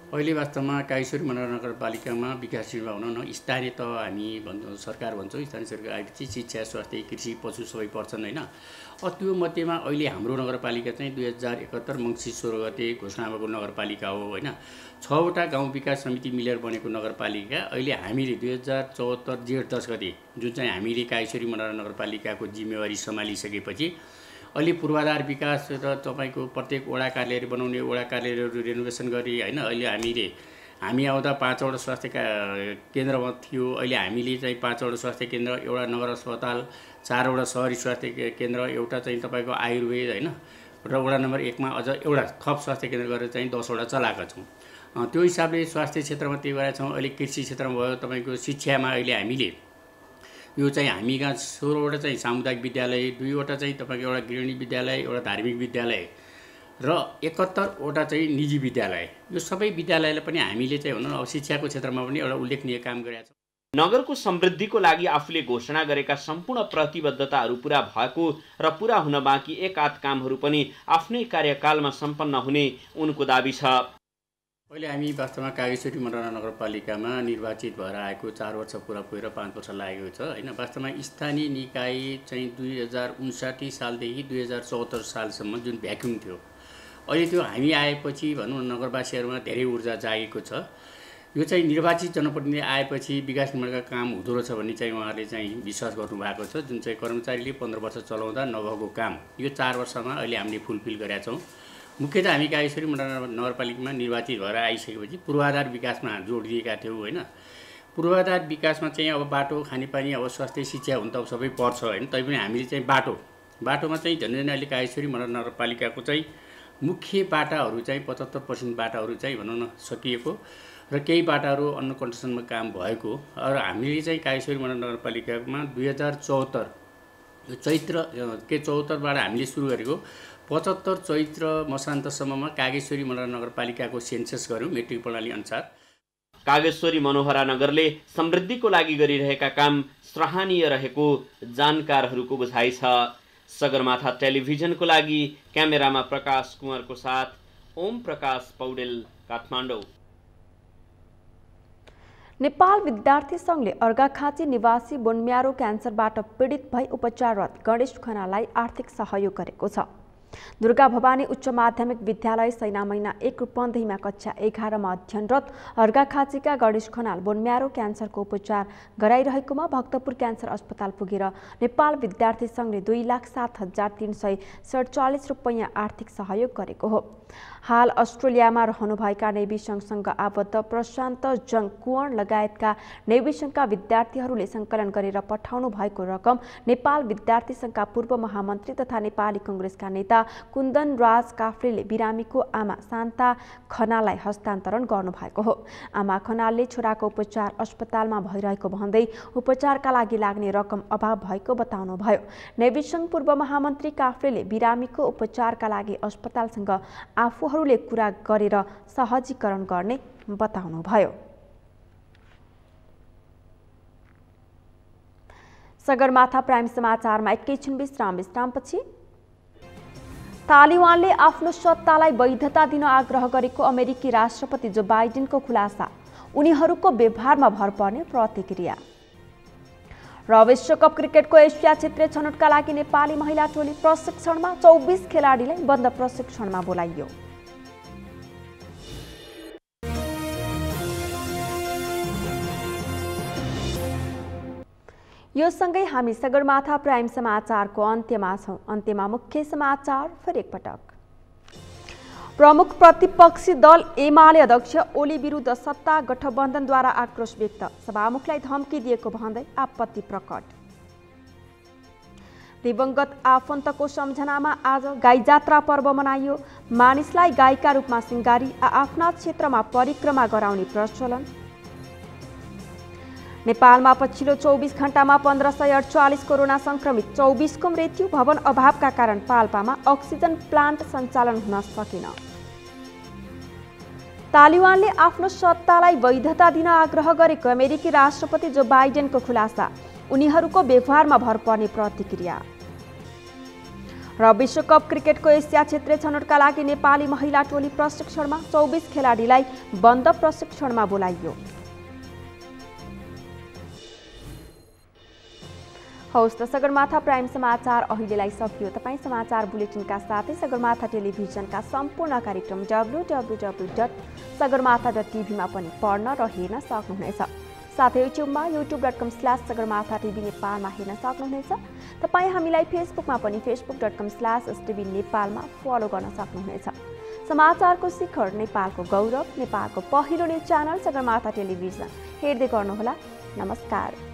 अहिले वास्तवमा कागेश्वरी मनोहरा नगरपालिकामा विकास सेवा हुन स्थानीय त हामी भन्छौँ सरकार भन्छौँ, स्थानीय सरकार आएपछि शिक्षा स्वास्थ्य कृषि पशु सबै पर्छन् होइन। त्यो मध्येमा अहिले हाम्रो नगरपालिका चाहिँ 2071 मङ्सिर 16 गते घोषणा भएको नगरपालिका हो होइन। 6वटा गाउँ विकास समिति मिलेर बनेको नगरपालिका अहिले हामीले 2074 जेठ 10 गते जुन चाहिँ हामीले कागेश्वरी मनोहरा नगरपालिकाको जिम्मेवारी सम्हालिसकेपछि अहिले पूर्वाधार विकास र तपाईँको प्रत्येक वडा कार्यालय बनाउने, वडा कार्यालयहरू रेनोभेसन गरी होइन। अहिले हामी आउँदा 5वटा स्वास्थ्य केन्द्रमा थियो, अहिले हामीले चाहिँ 5वटा स्वास्थ्य केन्द्र, एउटा नगर अस्पताल, 4वटा सहरी स्वास्थ्य केन्द्र, एउटा चाहिँ तपाईँको आयुर्वेद होइन र वडा नम्बर 1 मा अझ एउटा थप स्वास्थ्य केन्द्र गरेर चाहिँ 10वटा चलाएका छौँ। त्यो हिसाबले स्वास्थ्य क्षेत्रमा त्यही गरेका छौँ। अहिले कृषि क्षेत्रमा भयो, तपाईँको शिक्षामा अहिले हामीले यो चाहिँ हामी कहाँ 16वटा चाहिँ सामुदायिक विद्यालय, 2वटा चाहिँ तपाईँको एउटा गृहिणी विद्यालय, एउटा धार्मिक विद्यालय र 71वटा चाहिँ निजी विद्यालय, यो सबै विद्यालयलाई पनि हामीले चाहिँ भनौँ अब शिक्षाको क्षेत्रमा पनि एउटा उल्लेखनीय काम गरेका छौँ। नगरको समृद्धिको लागि आफूले घोषणा गरेका सम्पूर्ण प्रतिबद्धताहरू पूरा भएको र पूरा हुन बाँकी एकाध कामहरू पनि आफ्नै कार्यकालमा सम्पन्न हुने उनको दाबी छ। अहिले हामी वास्तवमा कागेश्वरी मनोहरा नगरपालिकामा निर्वाचित भएर आएको 4 वर्ष पुरा भएर 5 वर्ष लागेको छ होइन। वास्तवमा स्थानीय निकाय चाहिँ 2059 सालदेखि 2074 सालसम्म जुन भ्याक्युम थियो, अहिले त्यो हामी आएपछि भनौँ नगरवासीहरूमा धेरै ऊर्जा जागेको छ। यो चाहिँ निर्वाचित जनप्रतिनिधि आएपछि विकास निर्माणका काम हुँदो रहेछ भन्ने चाहिँ उहाँहरूले चाहिँ विश्वास गर्नुभएको छ। जुन चाहिँ कर्मचारीले 15 वर्ष चलाउँदा नभएको काम यो 4 वर्षमा अहिले हामीले फुलफिल गरेका छौँ। मुख्यतः हामी कागेश्वरी मनोहरा नगरपालिकामा निर्वाचित भएर आइसकेपछि पूर्वाधार विकासमा जोड दिएका थियौँ होइन। पूर्वाधार विकासमा चाहिँ अब बाटो, खानेपानी, अब स्वास्थ्य शिक्षा हुन त अब सबै पर्छ होइन। तैपनि हामीले चाहिँ बाटोमा चाहिँ झन् अहिले कागेश्वरी मनोहरा नगरपालिकाको चाहिँ मुख्य बाटाहरू चाहिँ 75% बाटाहरू चाहिँ भनौँ न सकिएको र केही बाटाहरू अन्य कन्स्ट्रक्सनमा काम भएको। र हामीले चाहिँ कागेश्वरी मनोहरा नगरपालिकामा 2074 चैत्र 74बाट हामीले सुरु गरेको 75 चैत्र मसान्तसम्ममा कागेश्वरी मनोहरा नगरपालिकाको सेन्सस गऱ्यौँ मेट्रिक प्रणाली अनुसार। कागेश्वरी मनोहरा नगरले समृद्धिको लागि गरिरहेका काम सराहनीय रहेको जानकारहरूको बुझाइ छ। सगरमाथा टेलिभिजनको लागि क्यामेरामा प्रकाश कुँवरको साथ ओम प्रकाश पौडेल, काठमाडौँ। नेपाल विद्यार्थी संघले अर्घाखाँची निवासी बोनम्यारो क्यान्सरबाट पीडित भई उपचाररत गणेश खनाललाई आर्थिक सहयोग गरेको छ। दुर्गा भवानी उच्च माध्यमिक विद्यालय सैना महिना 1 रूपन्देहीमा कक्षा 11 मा अध्ययनरत अर्घाखाँचीका गणेश खनाल बोनम्यारो क्यान्सरको उपचार गराइरहेकोमा भक्तपुर क्यान्सर अस्पताल पुगेर नेपाल विद्यार्थी संघले 2,07,347 रुपैयाँ आर्थिक सहयोग गरेको हो। हाल अस्ट्रेलियामा रहनुभएका नेभी संघसँग आबद्ध प्रशान्त जङ कुँवर लगायतका नेभी संघका विद्यार्थीहरूले सङ्कलन गरेर पठाउनु भएको रकम नेपाल विद्यार्थी संघका पूर्व महामन्त्री तथा नेपाली कांग्रेसका नेता कुन्दन राज काफ्लेले बिरामीको आमा शान्ता खनाललाई हस्तान्तरण गर्नुभएको हो। आमा खनालले छोराको उपचार अस्पतालमा भइरहेको भन्दै उपचारका लागि लाग्ने रकम अभाव भएको बताउनुभयो। नेभी संघ पूर्व महामन्त्री काफ्लेले बिरामीको उपचारका लागि अस्पतालसँग आफूहरूले कुरा गरेर सहजीकरण गर्ने बताउनुभयो। सगरमाथा प्राइम समाचारमा एकैछिन विश्रामपछि तालिबानले आफ्नो सत्तालाई वैधता दिन आग्रह गरेको अमेरिकी राष्ट्रपति जो बाइडेनको खुलासा, उनीहरूको व्यवहारमा भर पर्ने प्रतिक्रिया र विश्वकप क्रिकेटको एसिया क्षेत्रीय छनौटका लागि नेपाली महिला टोली प्रशिक्षणमा 24 खेलाडीलाई बन्द प्रशिक्षणमा बोलाइयो। यो सँगै हामी सगरमाथा प्राइम समाचारको अन्त्यमा छौं। अन्त्यमा मुख्य समाचार फेरि एकपटक। प्रमुख प्रतिपक्षी दल एमाले अध्यक्ष ओली विरुद्ध सत्ता गठबन्धनद्वारा आक्रोश व्यक्त, सभामुखलाई धम्की दिएको भन्दै आपत्ति प्रकट। दिवंगत आफन्तको सम्झनामा आज गाई जात्रा पर्व मनाइयो। मानिसलाई गाईका रूपमा सिंगारी आफ्ना क्षेत्रमा परिक्रमा गराउने प्रचलन। नेपालमा पछिल्लो 24 घण्टामा 1548 कोरोना संक्रमित, 24 को मृत्यु। भवन अभावका कारण पाल्पामा अक्सिजन प्लान्ट सञ्चालन हुन सकेन। तालिबानले आफ्नो सत्तालाई वैधता दिन आग्रह गरेको अमेरिकी राष्ट्रपति जो बाइडेनको खुलासा, उनीहरूको व्यवहारमा भर पर्ने प्रतिक्रिया र विश्वकप क्रिकेटको एसिया क्षेत्रीय छनौटका लागि नेपाली महिला टोली प्रशिक्षणमा 24 खेलाडीलाई बन्द प्रशिक्षणमा बोलाइयो। हौस् त सगरमाथा प्राइम समाचार अहिलेलाई सकियो। तपाईँ समाचार बुलेटिनका साथै सगरमाथा टेलिभिजनका सम्पूर्ण कार्यक्रम www.sagarmatha.tv मा पनि पढ्न र हेर्न सक्नुहुनेछ। साथै युट्युबमा youtube.com/sagarmatha.tv नेपालमा हेर्न सक्नुहुनेछ। तपाईँ हामीलाई फेसबुकमा पनि facebook.com/stv नेपालमा फलो गर्न सक्नुहुनेछ। समाचारको शिखर, नेपालको गौरव, नेपालको पहिलो न्युज च्यानल सगरमाथा टेलिभिजन हेर्दै गर्नुहोला। नमस्कार।